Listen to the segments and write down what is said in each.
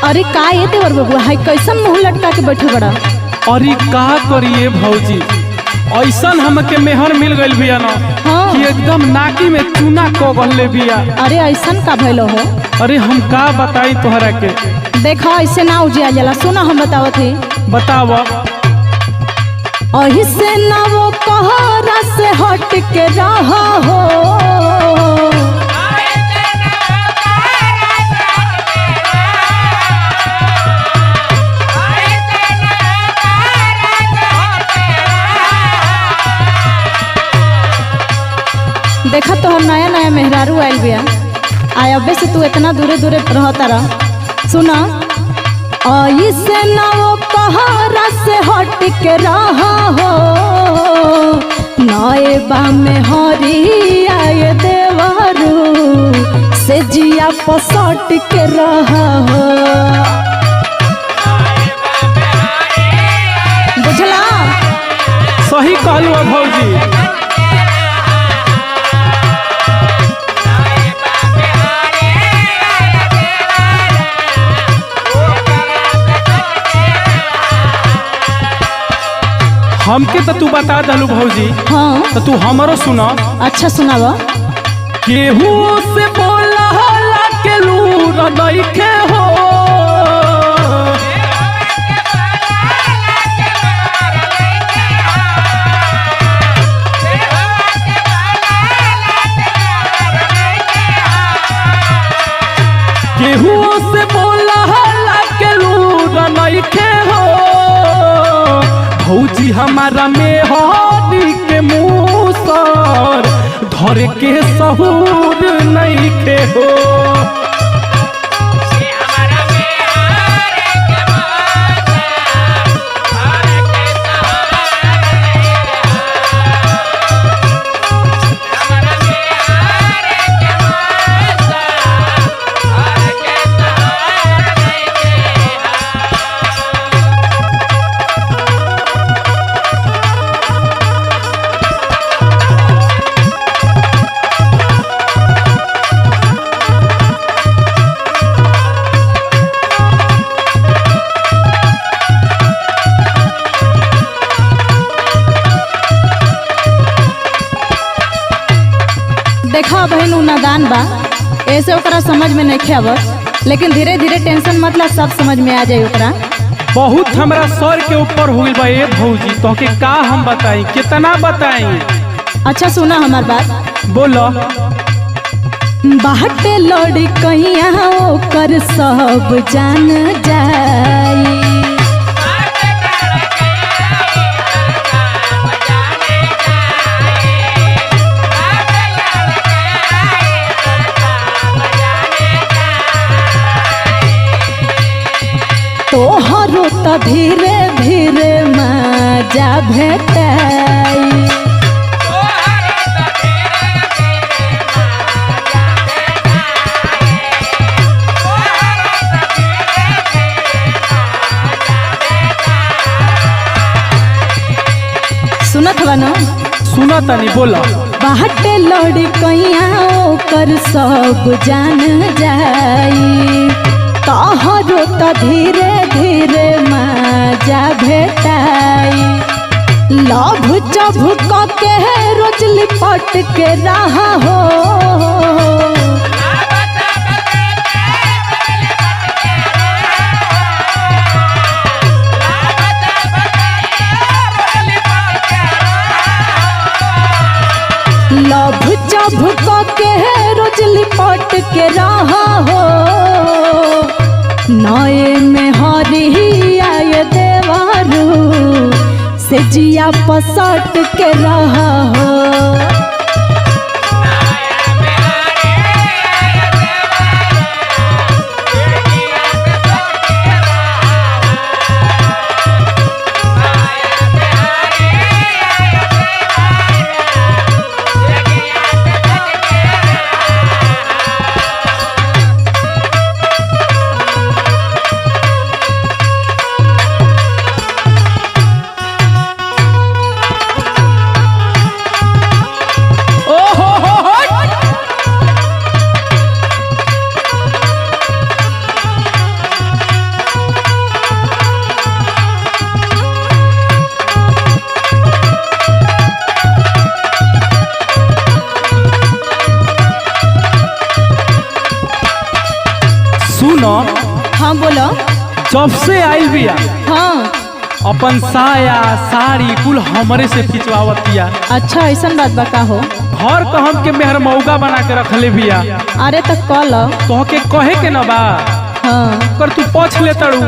अरे का ये देवर बबुआ है कैसन मुंह लटका के बैठे बड़ा। अरे का करिए भौजी, ऐसन हमके मेहर मिल गइल बिया ना हाँ। कि एकदम नाकी में चूना को गले बिया। अरे ऐसन का भइलो हो। अरे हम का बताई तोहरा के। देखा ऐसे ना उजिया जाला। सुना हम बतावत ही। बताव। ऐसे ना वो कहरा से हट के रहा हो। देखा तो हम नया नया मेहरारू आयल बिया। आय अबे से तू इतना दूरे दूरे रहता रहा। सुना ऐसे ना वो कहरा से हट के रहा हो। नए बा में हरी आए देवरू से जिया पसट के रहा हो। बुझला? सही कहलू भौजी। हमके तो तू बता दलू भौजी। हाँ तो तू हमारो सुना। अच्छा सुनावा। केहू से बोला होला के लूर नइखे हो। केहू से बोला होला के लूर नइखे हो। भौजी हमारा में हरी के मुँह सर धर के सहूर नहीं के हो। देखा बहन उ नादान बा, ऐसे ओकरा समझ में नहीं आवत, लेकिन धीरे धीरे टेंशन मतलब सब समझ में आ जाए ओकरा। बहुत हमरा सर के ऊपर हुई बा ये भौजी। तो के का हम बताई, कितना बताई। अच्छा सुना हमार बात। बोलो। बाटे लड़ी कहिया ओकर सब जान जाई। तोहरो तो धीरे धीरे मजा भेटाई। सुनत बनो? सुना तनी बोला। बाटे लड़ी कहिया ओकर सब जान जाई। तोहरो तो धीरे धीरे मजा भेटाई। लभ चभुक के रोज लिपट के रहा हो। लभ चभुक के रोज लिपट के रहा हो। नए में हरी आए देवारू से जिया पसट के रहा हो। सुनो, हाँ बोलो। जब से आइल बिया हाँ अपन साया साड़ी कुल हमरे से खिंचवावतिया। अच्छा ऐसा बात बा का हो? घर का हमके मेहर मौगा बना के रखले बिया। अरे तक कल तोहके कहे के न बा हाँ। कर तू पछ ले तड़ू।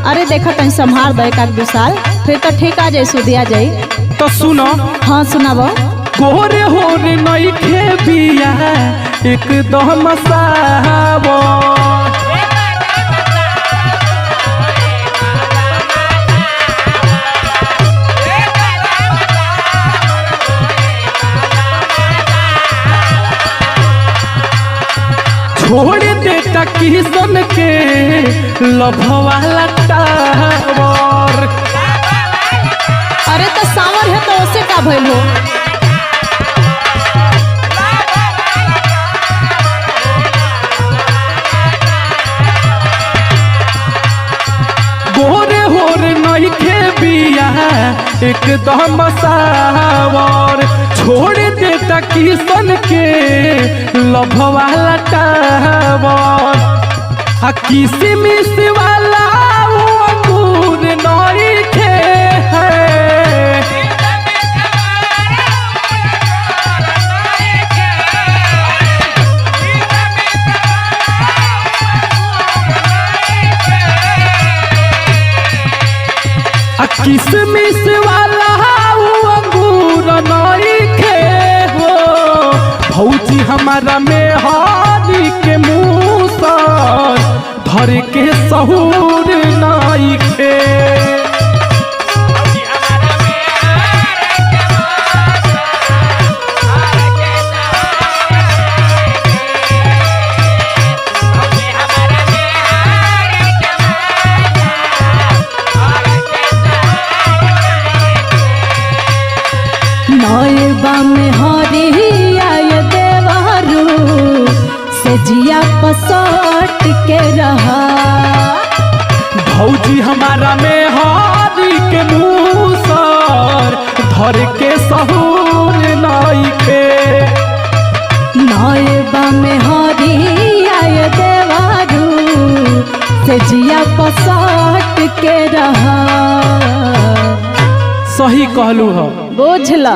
अरे देखा तनी संभाल दे एक दो साल फिर तो ठीक आ जाए, सुधिया जाए। तो सुनो, हाँ सुनाबो। गोरे होरे नइखे बिया एकदम सावो। छोड़ देता किसन के लभवाला टावर। अरे तो सावर है तो उसे का भइल हो? गोरे होरे नइखे बिया एकदम सावर। छोड़ देता किसन के लभवाला टावर। आ किसमिस वाला वो अंगूर नइखे है। किसमिस वाला वो अंगूर नइखे हो। भौजी हमारा में हारी के मुँह सर धर के सहूर नइखे। नएबा में हरिया देवारू से जिया पसट के रहा। भौजी हमारा में हारी के मुँह सर धर के सहूर नइखे। नएबा में हरिया देवारू से जिया पसट के रहा। सही कहलू हो। बुझला।